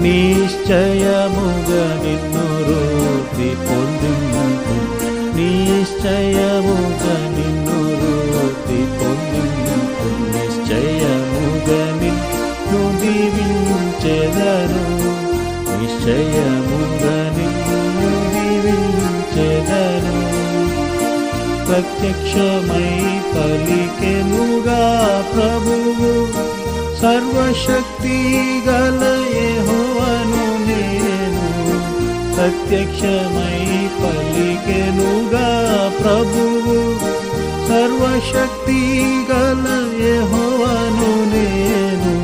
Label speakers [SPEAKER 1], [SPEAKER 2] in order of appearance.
[SPEAKER 1] నిశ్చయముగా నిన్ను రోతి పొందింతు, నిశ్చయముగా నిన్ను రోతి పొందింతు, నిశ్చయముగా నిన్ను దీవించెదను, నిశ్చయముగా నిన్ను దీవించెదను. ప్రత్యక్షమై పలికెనుగా ప్రభువు, సర్వశక్తి గల యెహోవాను నేను. ప్రత్యక్షమై పలికెనుగా ప్రభువు, సర్వశక్తి గల యెహోవాను నేను.